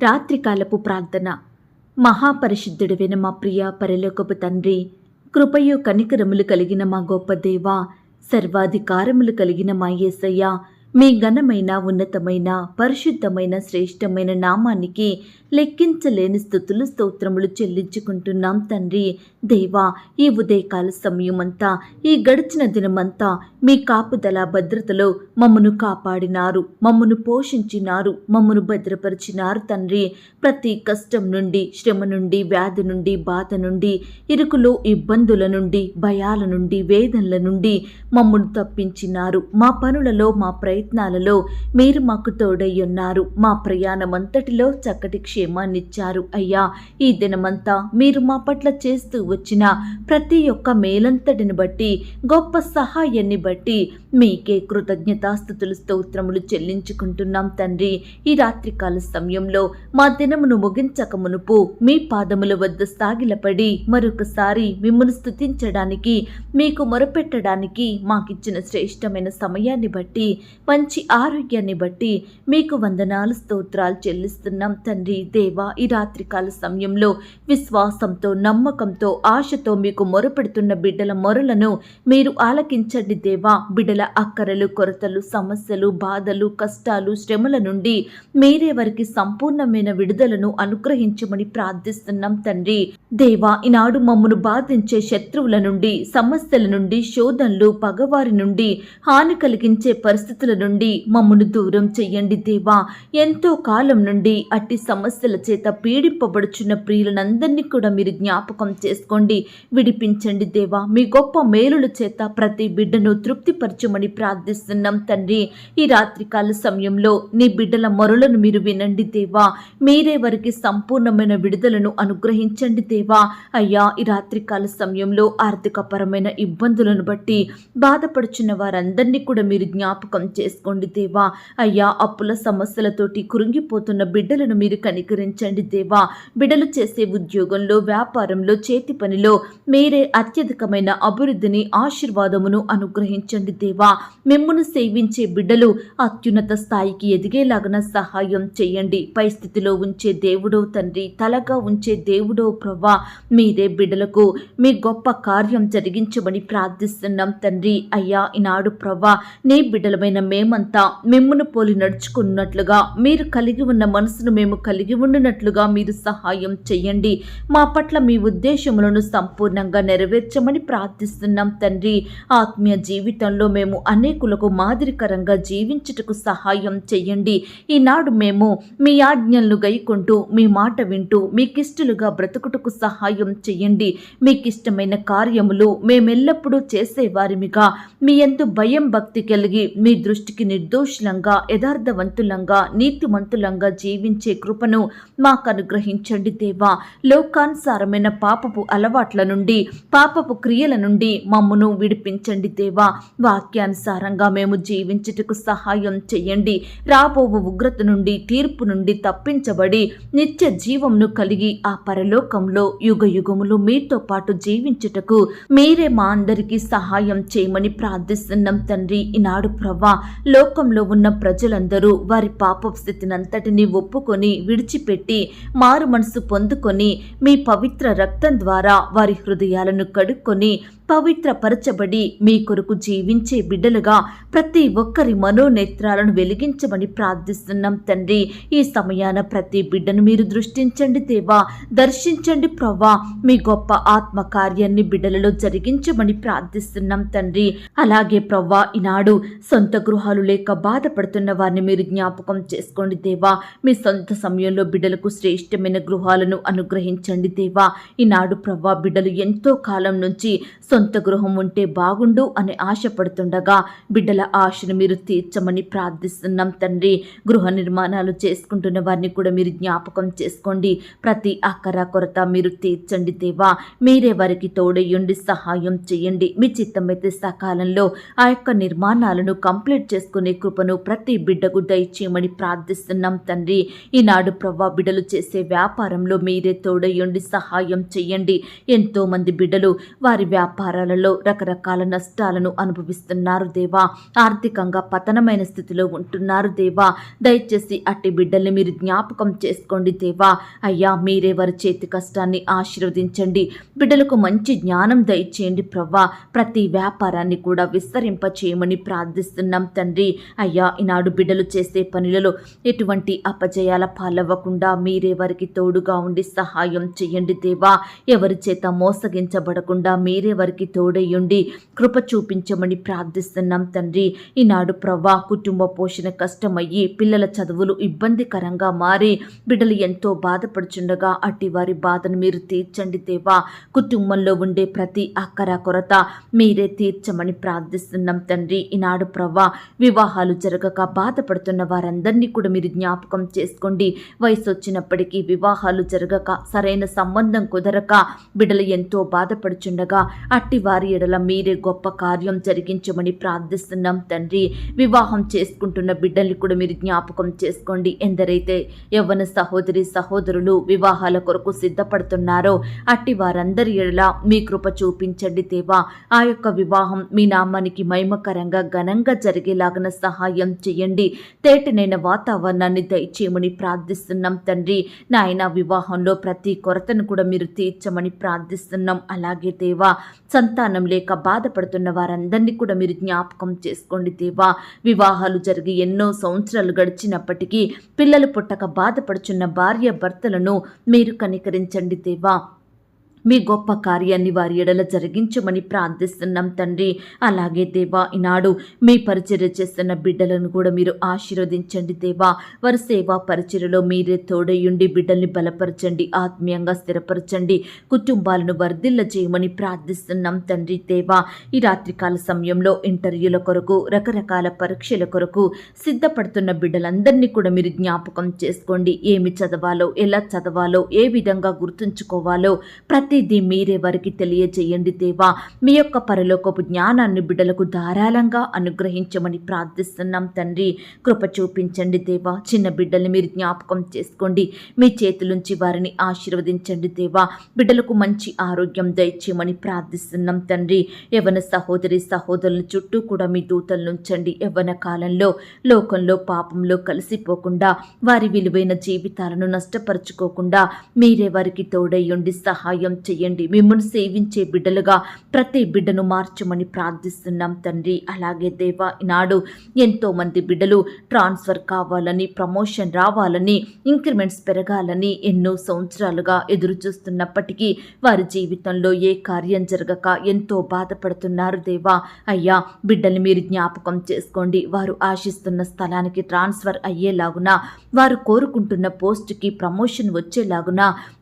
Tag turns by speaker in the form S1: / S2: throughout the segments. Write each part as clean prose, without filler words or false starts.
S1: రాత్రికాలపు ప్రార్థన. మహాపరిశుద్ధుడైన మా ప్రియ పరలోకపు తండ్రి, కృపయు కనికరములు కలిగిన మా గొప్ప దేవా, సర్వాధికారములు కలిగిన మా యేసయ్య, మీ ఘనమైన ఉన్నతమైన పరిశుద్ధమైన శ్రేష్టమైన నామానికి లెక్కించలేని స్తుతులు స్తోత్రములు చెల్లించుకుంటున్నాం తండ్రి. దేవా, ఈ ఉదయకాల సమయమంతా, ఈ గడిచిన దినమంతా మీ కాపుదల భద్రతలో మమ్మను కాపాడినారు, మమ్మను పోషించినారు, మమ్మను భద్రపరిచినారు తండ్రి. ప్రతి కష్టం నుండి, శ్రమ నుండి, వ్యాధి నుండి, బాధ నుండి, ఇరుకులో ఇబ్బందుల నుండి, భయాల నుండి, వేదనల నుండి మమ్మను తప్పించినారు. మా పనులలో, మా ప్రయత్నాలలో మీరు మాకు తోడై ఉన్నారు. మా ప్రయాణమంతటిలో చక్కటి క్షేమాన్నిచ్చారు అయ్యా. ఈ దినమంతా మీరు మా పట్ల చేస్తూ వచ్చిన ప్రతి ఒక్క మేలంతటిని బట్టి, గొప్ప సహాయాన్ని బట్టి మీకే కృతజ్ఞతాస్తుతులు స్తోత్రములు చెల్లించుకుంటున్నాం తండ్రి. ఈ రాత్రికాల సమయంలో మా దినమును ముగించక మునుపు మీ పాదముల వద్ద సాగిలపడి మరొకసారి మిమ్మల్ని స్తుతించడానికి, మీకు మొరపెట్టడానికి మాకిచ్చిన శ్రేష్టమైన సమయాన్ని బట్టి, మంచి ఆరోగ్యాన్ని బట్టి మీకు వందనాలు స్తోత్రాలు చెల్లిస్తున్నాం తండ్రి. దేవా, ఈ రాత్రికాల సమయంలో విశ్వాసంతో, నమ్మకంతో, ఆశతో మీకు మొరపెడుతున్న బిడ్డల మొరలను మీరు ఆలకించండి దేవా. బిడ్డల అక్కరలు, కొరతలు, సమస్యలు, బాధలు, కష్టాలు, శ్రమల నుండి మీరే వారికి సంపూర్ణమైన విడుదలను అనుగ్రహించమని ప్రార్థిస్తున్నాం తండ్రి. దేవా, ఈనాడు మమ్మను బాధించే శత్రువుల నుండి, సమస్యల నుండి, శోధనలు, పగవారి నుండి, హాని కలిగించే పరిస్థితుల నుండి మమ్మను దూరం చెయ్యండి దేవా. ఎంతో కాలం నుండి అట్టి సమస్యల చేత పీడింపబడుచున్న ప్రియులనందరినీ కూడా మీరు జ్ఞాపకం చేసుకోండి, విడిపించండి దేవా. మీ గొప్ప మేలుల చేత ప్రతి బిడ్డను తృప్తిపరచమని ప్రార్థిస్తున్నాం తండ్రి. ఈ రాత్రికాల సమయంలో నీ బిడ్డల మొరలను మీరు వినండి దేవా. మీరే వారికి సంపూర్ణమైన విడుదలను అనుగ్రహించండి దేవా. అయ్యా, ఈ రాత్రికాల సమయంలో ఆర్థికపరమైన ఇబ్బందులను బట్టి బాధపడుచున్న వారందరినీ కూడా మీరు జ్ఞాపకం చేసుకోండి దేవా. అయ్యా, అప్పుల సమస్యలతోటి కురింగిపోతున్న బిడ్డలను మీరు కనికరించండి దేవా. బిడ్డలు చేసే ఉద్యోగంలో, వ్యాపారంలో, చేతి పనిలో మీరే అత్యధికమైన అభివృద్ధిని, ఆశీర్వాదమును అనుగ్రహించండి దేవా. మిమ్మును సేవించే బిడ్డలు అత్యున్నత స్థాయికి ఎదిగేలాగన సహాయం చేయండి. పై స్థితిలో ఉంచే దేవుడో తండ్రి, తలగా ఉంచే దేవుడో ప్రభా, మీరే బిడ్డలకు మీ గొప్ప కార్యం జరిగించమని ప్రార్థిస్తున్నాం తండ్రి. అయ్యా, ఈనాడు ప్రభా, నీ బిడ్డలమైన మేమంతా మిమ్మును పోలి నడుచుకున్నట్లుగా, మీరు కలిగి ఉన్న మనసును మేము కలిగి ఉండినట్లుగా మీరు సహాయం చేయండి. మా పట్ల మీ ఉద్దేశములను సంపూర్ణంగా నెరవేర్చమని ప్రార్థిస్తున్నాం తండ్రి. ఆత్మీయ జీవితంలో మేము అనేకులకు మాదిరికరంగా జీవించుటకు సహాయం చేయండి. ఈనాడు మేము మీ ఆజ్ఞలను గైకుంటూ, మీ మాట వింటూ, మీకిష్టలుగా బ్రతుకుటకు సహాయం చేయండి. మీకిష్టమైన కార్యములు మేమెల్లప్పుడూ చేసేవారిమిగా, మీ యందు భయం భక్తి కలిగి, మీ దృష్టికి నిర్దోషులంగా, యథార్థవంతులంగా, నీతిమంతులంగా జీవించే కృపను మాకు అనుగ్రహించండి దేవా. లోకానుసారమైన పాపపు అలవాట్ల నుండి, పాపపు క్రియల నుండి మమ్మను విడిపించండి దేవా. వాక్యానుసారంగా మేము జీవించుటకు సహాయం చేయండి. రాబోవు ఉగ్రత నుండి, తీర్పు నుండి తప్పించబడి నిత్య జీవమును కలిగి ఆ పరలోకంలో యుగ యుగములు మీతో పాటు జీవించుటకు మీరే మా అందరికీ సహాయం చేయమని ప్రార్థిస్తున్నాం తండ్రి. ఈనాడు ప్రభా, లోకంలో ఉన్న ప్రజలందరూ వారి పాప స్థితినంతటిని ఒప్పుకొని విడిచిపెట్టి మారు మనసు పొందుకొని మీ పవిత్ర రక్తం ద్వారా వారి హృదయాలను కడుక్కొని పవిత్రపరచబడి మీ కొరకు జీవించే బిడ్డలుగా ప్రతి ఒక్కరి మనోనేత్రాలను వెలిగించమని ప్రార్థిస్తున్నాం తండ్రి. ఈ సమయాన ప్రతి బిడ్డను మీరు దృష్టించండి దేవా, దర్శించండి ప్రభా. మీ గొప్ప ఆత్మ కార్యాన్ని బిడ్డలలో జరిగించమని ప్రార్థిస్తున్నాం తండ్రి. అలాగే ప్రభా, ఈనాడు సొంత గృహాలు లేక బాధపడుతున్న వారిని మీరు జ్ఞాపకం చేసుకోండి దేవా. మీ సొంత సమయంలో బిడ్డలకు శ్రేష్టమైన గృహాలను అనుగ్రహించండి దేవా. ఈనాడు ప్రభా, బిడ్డలు ఎంతో కాలం నుంచి సొంత గృహం ఉంటే బాగుండు అని ఆశపడుతుండగా బిడ్డల ఆశను మీరు తీర్చమని ప్రార్థిస్తున్నాం తండ్రి. గృహ నిర్మాణాలు చేసుకుంటున్న వారిని కూడా మీరు జ్ఞాపకం చేసుకోండి. ప్రతి అక్కర కొరత మీరు తీర్చండి దేవా. మీరే వారికి తోడయ్యుండి సహాయం చేయండి. మీ చిత్తమైతే సకాలంలో ఆ యొక్క నిర్మాణాలను కంప్లీట్ చేసుకునే కృపను ప్రతి బిడ్డకు దయచేయమని ప్రార్థిస్తున్నాం తండ్రి. ఈనాడు ప్రభా, బిడ్డలు చేసే వ్యాపారంలో మీరే తోడయ్యుండి సహాయం చేయండి. ఎంతో మంది బిడ్డలు వారి వ్యాపార వ్యాపారాలలో రకరకాల నష్టాలను అనుభవిస్తున్నారు దేవా. ఆర్థికంగా పతనమైన స్థితిలో ఉంటున్నారు దేవా. దయచేసి అట్టి బిడ్డల్ని మీరు జ్ఞాపకం చేసుకోండి దేవా. అయ్యా, మీరే వారి చేతి కష్టాన్ని ఆశీర్వదించండి. బిడ్డలకు మంచి జ్ఞానం దయచేయండి ప్రవ్వా. ప్రతి వ్యాపారాన్ని కూడా విస్తరింప చేయమని ప్రార్థిస్తున్నాం తండ్రి. అయ్యా, ఈనాడు బిడ్డలు చేసే పనులలో ఎటువంటి అపజయాల పాలవ్వకుండా మీరే వారికి తోడుగా ఉండి సహాయం చేయండి దేవా. ఎవరి చేత మోసగించబడకుండా మీరే వారికి తోడయ్యుండి కృప చూపించమని ప్రార్థిస్తున్నాం తండ్రి. ఈనాడు ప్రవ్వా, కుటుంబ పోషణ కష్టమయ్యి పిల్లల చదువులు ఇబ్బందికరంగా మారి బిడ్డలు ఎంతో బాధపడుచుండగా అట్టి వారి బాధను మీరు తీర్చండి దేవా. కుటుంబంలో ఉండే ప్రతి అక్కర కొరత మీరే తీర్చమని ప్రార్థిస్తున్నాం తండ్రి. ఈనాడు ప్రవ్వా, వివాహాలు జరగక బాధపడుతున్న వారందరినీ కూడా మీరు జ్ఞాపకం చేసుకోండి. వయసు వచ్చినప్పటికీ వివాహాలు జరగక సరైన సంబంధం కుదరక బిడ్డలు ఎంతో బాధపడుచుండగా అట్టి వారి ఎడల మీరే గొప్ప కార్యం జరిగించమని ప్రార్థిస్తున్నాం తండ్రి. వివాహం చేసుకుంటున్న బిడ్డల్ని కూడా మీరు జ్ఞాపకం చేసుకోండి. ఎందరైతే యవ్వన సహోదరి సహోదరులు వివాహాల కొరకు సిద్ధపడుతున్నారో అట్టి వారందరి ఎడల మీ కృప చూపించండి దేవా. ఆ యొక్క వివాహం మీ నామానికి మహిమకరంగా ఘనంగా జరిగేలాగన సహాయం చేయండి. తేటనైన వాతావరణాన్ని దయచేయమని ప్రార్థిస్తున్నాం తండ్రి. నాయన, వివాహంలో ప్రతి కొరతను కూడా మీరు తీర్చమని ప్రార్థిస్తున్నాం. అలాగే దేవా, సంతానం లేక బాధపడుతున్న వారందరినీ కూడా మీరు జ్ఞాపకం చేసుకోండి దేవా. వివాహాలు జరిగి ఎన్నో సంవత్సరాలు గడిచినప్పటికీ పిల్లలు పుట్టక బాధపడుచున్న భార్య భర్తలను మీరు కనికరించండి దేవా. మీ గొప్ప కార్యాన్ని వారి ఎడల జరిగించమని ప్రార్థిస్తున్నాం తండ్రి. అలాగే దేవా, ఈనాడు మీ పరిచర్య చేస్తున్న బిడ్డలను కూడా మీరు ఆశీర్వదించండి దేవా. వారి సేవా పరిచర్యలో మీరే తోడయుండి బిడ్డల్ని బలపరచండి, ఆత్మీయంగా స్థిరపరచండి, కుటుంబాలను వర్ధిల్ల చేయమని ప్రార్థిస్తున్నాం తండ్రి దేవా. ఈ రాత్రికాల సమయంలో ఇంటర్వ్యూల కొరకు రకరకాల పరీక్షల కొరకు సిద్ధపడుతున్న బిడ్డలందరినీ కూడా మీరు జ్ఞాపకం చేసుకోండి. ఏమి చదవాలో, ఎలా చదవాలో, ఏ విధంగా గుర్తుంచుకోవాలో ప్రతిదీ మీరే వారికి తెలియజేయండి దేవా. మీ యొక్క పరలోకపు జ్ఞానాన్ని బిడ్డలకు ధారాళంగా అనుగ్రహించమని ప్రార్థిస్తున్నాం తండ్రి. కృప చూపించండి దేవా. చిన్న బిడ్డల్ని మీరు జ్ఞాపకం చేసుకోండి. మీ చేతులుంచి వారిని ఆశీర్వదించండి దేవా. బిడ్డలకు మంచి ఆరోగ్యం దయచేయమని ప్రార్థిస్తున్నాం తండ్రి. యవ్వన సహోదరి సహోదరుల చుట్టూ కూడా మీ దూతలను ఉంచండి. యవ్వన కాలంలో లోకంలో పాపంలో కలిసిపోకుండా వారి విలువైన జీవితాలను నష్టపరుచుకోకుండా మీరే వారికి తోడయ్యుండి సహాయం చేయండి. మిమ్మల్ని సేవించే బిడ్డలుగా ప్రతి బిడ్డను మార్చమని ప్రార్థిస్తున్నాం తండ్రి. అలాగే దేవా, ఈనాడు ఎంతో మంది బిడ్డలు ట్రాన్స్ఫర్ కావాలని, ప్రమోషన్ రావాలని, ఇంక్రిమెంట్స్ పెరగాలని ఎన్నో సంవత్సరాలుగా ఎదురు చూస్తున్నప్పటికీ వారి జీవితంలో ఏ కార్యం జరగక ఎంతో బాధపడుతున్నారు దేవా. అయ్యా, బిడ్డల్ని మీరు జ్ఞాపకం చేసుకోండి. వారు ఆశిస్తున్న స్థలానికి ట్రాన్స్ఫర్ అయ్యేలాగున, వారు కోరుకుంటున్న పోస్టుకి ప్రమోషన్ వచ్చేలాగున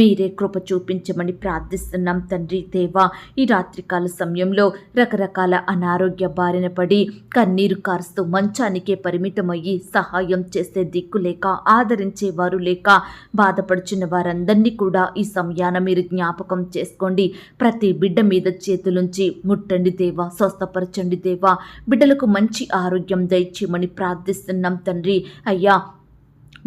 S1: మీరే కృప చూపించమని ప్రార్థిస్తున్నాం తండ్రి దేవా. ఈ రాత్రికాల సమయంలో రకరకాల అనారోగ్య బారిన పడి కన్నీరు కారుస్తూ మంచానికే పరిమితమయ్యి సహాయం చేసే దిక్కు లేక, ఆదరించే వారు లేక బాధపడుచున్న వారందరినీ కూడా ఈ సమయాన మీరు జ్ఞాపకం చేసుకోండి. ప్రతి బిడ్డ మీద చేతులుంచి ముట్టండి దేవా, స్వస్థపరచండి దేవా. బిడ్డలకు మంచి ఆరోగ్యం దయచేయమని ప్రార్థిస్తున్నాం తండ్రి. అయ్యా,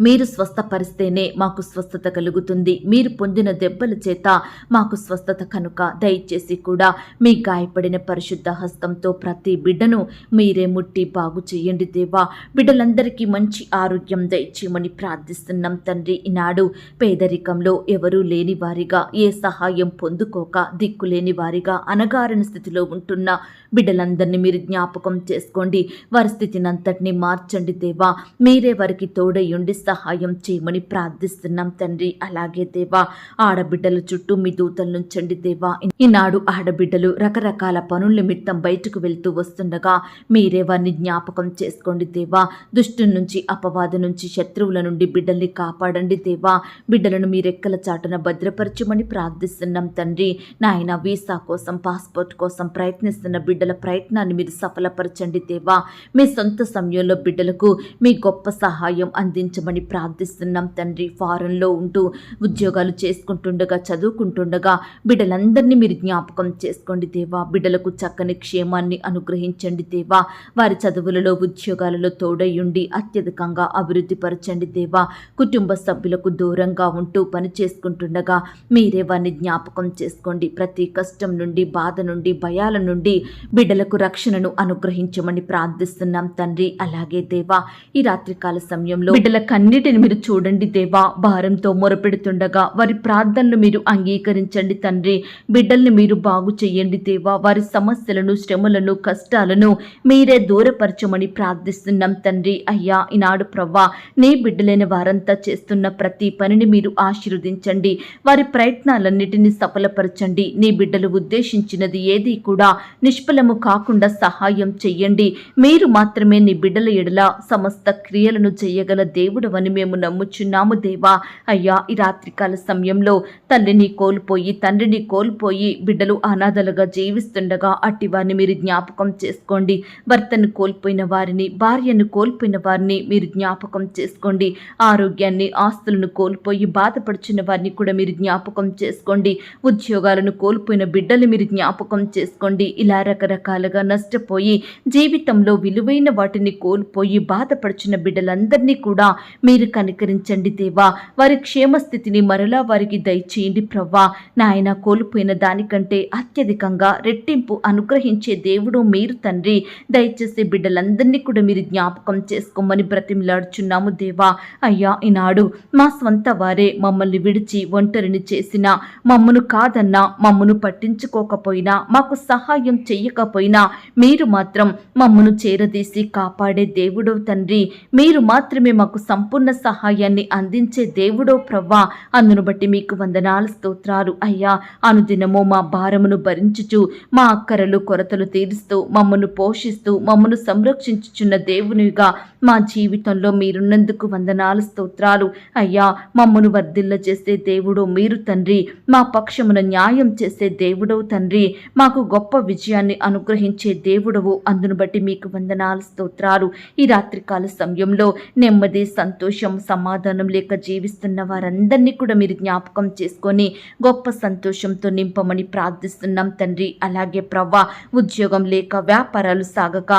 S1: మీరు స్వస్థపరిస్తేనే మాకు స్వస్థత కలుగుతుంది. మీరు పొందిన దెబ్బల చేత మాకు స్వస్థత కనుక దయచేసి కూడా మీ గాయపడిన పరిశుద్ధ హస్తంతో ప్రతి బిడ్డను మీరే ముట్టి బాగు చేయండి దేవా. బిడ్డలందరికీ మంచి ఆరోగ్యం దయచేయమని ప్రార్థిస్తున్నాం తండ్రి. ఈనాడు పేదరికంలో ఎవరూ లేని వారిగా, ఏ సహాయం పొందుకోక దిక్కులేని వారిగా, అనగారిన స్థితిలో ఉంటున్న బిడ్డలందరినీ మీరు జ్ఞాపకం చేసుకోండి. వారి స్థితిని అంతటినీ మార్చండి దేవా. మీరే వారికి తోడయుండి సహాయం చేయమని ప్రార్థిస్తున్నాం తండ్రి. అలాగే దేవా, ఆడబిడ్డల చుట్టూ మీ దూతలు నుంచండి దేవా. ఈనాడు ఆడబిడ్డలు రకరకాల పనుల నిమిత్తం బయటకు వెళ్తూ వస్తుండగా మీరే వారిని జ్ఞాపకం చేసుకోండి దేవా. దుష్టు నుంచి, అపవాది నుంచి, శత్రువుల నుండి బిడ్డల్ని కాపాడండి దేవా. బిడ్డలను మీ రెక్కల చాటున భద్రపరచమని ప్రార్థిస్తున్నాం తండ్రి. నాయన, వీసా కోసం, పాస్పోర్ట్ కోసం ప్రయత్నిస్తున్న బిడ్డల ప్రయత్నాన్ని మీరు సఫలపరచండి దేవా. మీ సొంత సమయంలో బిడ్డలకు మీ గొప్ప సహాయం అందించమని అనుగ్రహించమని ప్రార్థిస్తున్నాం తండ్రి. ఫారెన్లో ఉంటూ ఉద్యోగాలు చేసుకుంటుండగా, చదువుకుంటుండగా బిడ్డలందరినీ మీరు జ్ఞాపకం చేసుకోండి దేవా. బిడ్డలకు చక్కని క్షేమాన్ని అనుగ్రహించండి దేవా. వారి చదువులలో, ఉద్యోగాలలో తోడయుండి అత్యధికంగా అభివృద్ధి పరచండి దేవా. కుటుంబ సభ్యులకు దూరంగా ఉంటూ పని చేసుకుంటుండగా మీరే వారిని జ్ఞాపకం చేసుకోండి. ప్రతి కష్టం నుండి, బాధ నుండి, భయాల నుండి బిడ్డలకు రక్షణను అనుగ్రహించమని ప్రార్థిస్తున్నాం తండ్రి. అలాగే దేవా, ఈ రాత్రికాల సమయంలో బిడ్డల కన్నిటిని మీరు చూడండి దేవా. భారంతో మొరపెడుతుండగా వారి ప్రార్థనలు మీరు అంగీకరించండి తండ్రి. బిడ్డల్ని మీరు బాగు చేయండి దేవా. వారి సమస్యలను, శ్రమలను, కష్టాలను మీరే దూరపరచమని ప్రార్థిస్తున్నాం తండ్రి. అయ్యా, ఈనాడు ప్రవ్వా, నీ బిడ్డలైన వారంతా చేస్తున్న ప్రతి పనిని మీరు ఆశీర్వదించండి. వారి ప్రయత్నాలన్నిటినీ సఫలపరచండి. నీ బిడ్డలు ఉద్దేశించినది ఏది కూడా నిష్ఫలము కాకుండా సహాయం చెయ్యండి. మీరు మాత్రమే నీ బిడ్డల ఎడల సమస్త క్రియలను చేయగల దేవుడవని మేము నమ్ముచున్నాము దేవా. అయ్యా, ఈ రాత్రికాల సమయంలో తల్లిని కోల్పోయి, తండ్రిని కోల్పోయి బిడ్డలు అనాథలుగా జీవిస్తుండగా అట్టి వారిని మీరు జ్ఞాపకం చేసుకోండి. భర్తను కోల్పోయిన వారిని, భార్యను కోల్పోయిన వారిని మీరు జ్ఞాపకం చేసుకోండి. ఆరోగ్యాన్ని, ఆస్తులను కోల్పోయి బాధపడుచున్న వారిని కూడా మీరు జ్ఞాపకం చేసుకోండి. ఉద్యోగాలను కోల్పోయిన బిడ్డలు మీరు జ్ఞాపకం చేసుకోండి. ఇలా రకరకాలుగా నష్టపోయి జీవితంలో విలువైన వాటిని కోల్పోయి బాధపడుచున్న బిడ్డలందరినీ కూడా మీరు కనికరించండి దేవా. వారి క్షేమస్థితిని మరలా వారికి దయచేయండి ప్రవ్వా. నాయన, కోల్పోయిన దానికంటే అత్యధికంగా రెట్టింపు అనుగ్రహించే దేవుడు మీరు తండ్రి. దయచేసి బిడ్డలందరినీ కూడా మీరు జ్ఞాపకం చేసుకోమని బ్రతిమలాడుచున్నాము దేవా. అయ్యా, ఈనాడు మా స్వంత వారే మమ్మల్ని విడిచి ఒంటరిని చేసినా, మమ్మను కాదన్నా, మమ్మను పట్టించుకోకపోయినా, మాకు సహాయం చెయ్యకపోయినా మీరు మాత్రం మమ్మను చేరదీసి కాపాడే దేవుడో తండ్రి. మీరు మాత్రమే మాకు సంపూర్ణ సహాయాన్ని అందించే దేవుడో ప్రవ్వా. అందును బట్టి మీకు వందనాలు, స్తోత్రాలు అయ్యా. అనుదినము మా భారమును భరించుచు, మా అక్కరలు, కొరతలు తీరుస్తూ, మమ్మను పోషిస్తూ, మమ్మను సంరక్షించుచున్న దేవునిగా మా జీవితంలో మీరున్నందుకు వందనాలు, స్తోత్రాలు అయ్యా. మమ్మను వర్ధిల్ల చేసే దేవుడో మీరు తండ్రి. మా పక్షమున న్యాయం చేసే దేవుడో తండ్రి. మాకు గొప్ప విజయాన్ని అనుగ్రహించే దేవుడవు. అందును బట్టి మీకు వందనాలు, స్తోత్రాలు. ఈ రాత్రికాల సమయంలో నెమ్మది, సంతోషం, సమాధానం లేక జీవిస్తున్న వారందరినీ కూడా మీరు జ్ఞాపకం చేసుకొని గొప్ప సంతోషంతో నింపమని ప్రార్థిస్తున్నాం తండ్రి. అలాగే ప్రవ్వా, ఉద్యోగం లేక, వ్యాపారాలు సాగక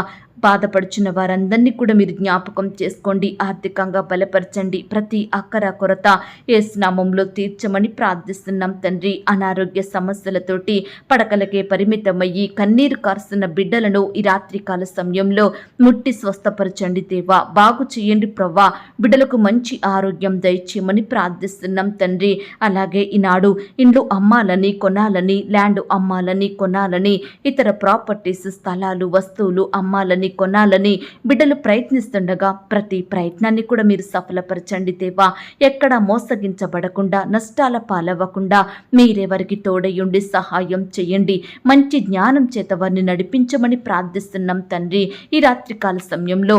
S1: బాధపడుచున్న వారందరినీ కూడా మీరు జ్ఞాపకం చేసుకోండి. ఆర్థికంగా బలపరచండి. ప్రతి అక్కర కొరత యేసు నామములో తీర్చమని ప్రార్థిస్తున్నాం తండ్రి. అనారోగ్య సమస్యలతోటి పడకలకే పరిమితమయ్యి కన్నీరు కారుస్తున్న బిడ్డలను ఈ రాత్రికాల సమయంలో ముట్టి స్వస్థపరచండి దేవా. బాగు చేయండి ప్రవ్వా. బిడ్డలకు మంచి ఆరోగ్యం దయచేయమని ప్రార్థిస్తున్నాం తండ్రి. అలాగే ఈనాడు ఇండ్లు అమ్మాలని, కొనాలని, ల్యాండ్ అమ్మాలని, కొనాలని, ఇతర ప్రాపర్టీస్, స్థలాలు, వస్తువులు అమ్మాలని, కొనాలని బిడ్డలు ప్రయత్నిస్తుండగా ప్రతి ప్రయత్నాన్ని కూడా మీరు సఫలపరచండి దేవా. ఎక్కడా మోసగించబడకుండా, నష్టాల పాలవ్వకుండా మీరే వారికి తోడయుండి సహాయం చేయండి. మంచి జ్ఞానం చేత వారిని నడిపించమని ప్రార్థిస్తున్నాం తండ్రి. ఈ రాత్రికాల సమయంలో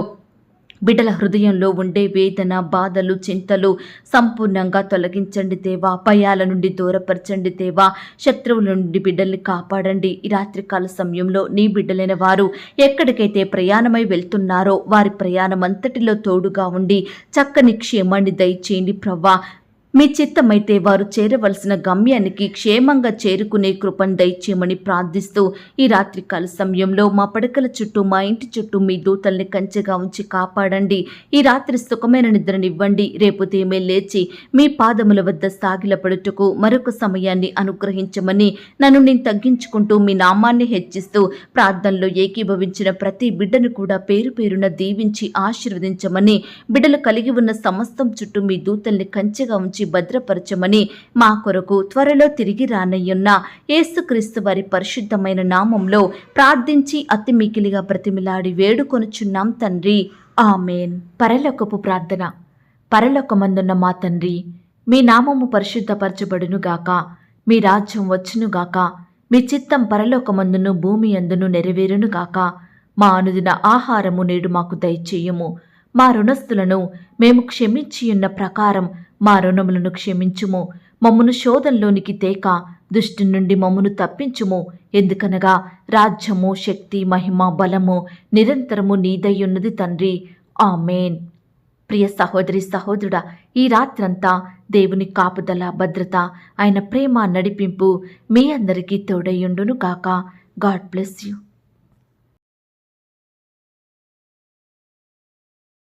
S1: బిడ్డల హృదయంలో ఉండే వేదన, బాధలు, చింతలు సంపూర్ణంగా తొలగించండి దేవా. భయాల నుండి దూరపరచండి దేవా. శత్రువుల నుండి బిడ్డల్ని కాపాడండి. ఈ రాత్రికాల సమయంలో నీ బిడ్డలైన వారు ఎక్కడికైతే ప్రయాణమై వెళ్తున్నారో వారి ప్రయాణం అంతటిలో తోడుగా ఉండి చక్కని క్షేమాన్ని దయచేయండి ప్రవ్వా. మీ చిత్తమైతే వారు చేరవలసిన గమ్యానికి క్షేమంగా చేరుకునే కృపను దయచేయమని ప్రార్థిస్తూ ఈ రాత్రికాల సమయంలో మా పడకల చుట్టూ, మా ఇంటి చుట్టూ మీ దూతల్ని కంచెగా ఉంచి కాపాడండి. ఈ రాత్రి సుఖమైన నిద్రనివ్వండి. రేపు ఉదయమే లేచి మీ పాదముల వద్ద సాగిలపడుటకు మరొక సమయాన్ని అనుగ్రహించమని నన్ను నేను తగ్గించుకుంటూ మీ నామాన్ని హెచ్చిస్తూ ప్రార్థనలో ఏకీభవించిన ప్రతి బిడ్డను కూడా పేరు పేరున దీవించి ఆశీర్వదించమని, బిడ్డలు కలిగి ఉన్న సమస్తం చుట్టూ మీ దూతల్ని కంచెగా ఉంచి భద్రపరచమని మా కొరకు త్వరలో తిరిగి రానయ్యున్న యేసుక్రీస్తు వారి పరిశుద్ధమైన నామంలో ప్రార్థించి అతి మికిలిగా బ్రతిమిలాడి వేడుకొనుచున్నాం తండ్రి. ఆమేన్. పరలోకపు ప్రార్థన. పరలోకమందున్న మా తండ్రి, మీ నామము పరిశుద్ధపరచబడునుగాక. మీ రాజ్యం వచ్చునుగాక. మీ చిత్తం పరలోకమందును భూమి అందును నెరవేరునుగాక. మా అనుదిన ఆహారము నేడు మాకు దయచేయుము. మా రుణస్థులను మేము క్షమించియున్న ప్రకారం మా రుణములను క్షమించుము. మమ్మను శోధంలోనికి తేక దుష్టు నుండి మమ్మను తప్పించుము. ఎందుకనగా రాజ్యము, శక్తి, మహిమ, బలము నిరంతరము నీదయ్యున్నది తండ్రి. ఆమేన్. ప్రియ సహోదరి సహోదరుడా, ఈ రాత్రంతా దేవుని కాపుదల, భద్రత, ఆయన ప్రేమ, నడిపింపు మీ అందరికీ తోడయ్యుండును గాక. God bless you.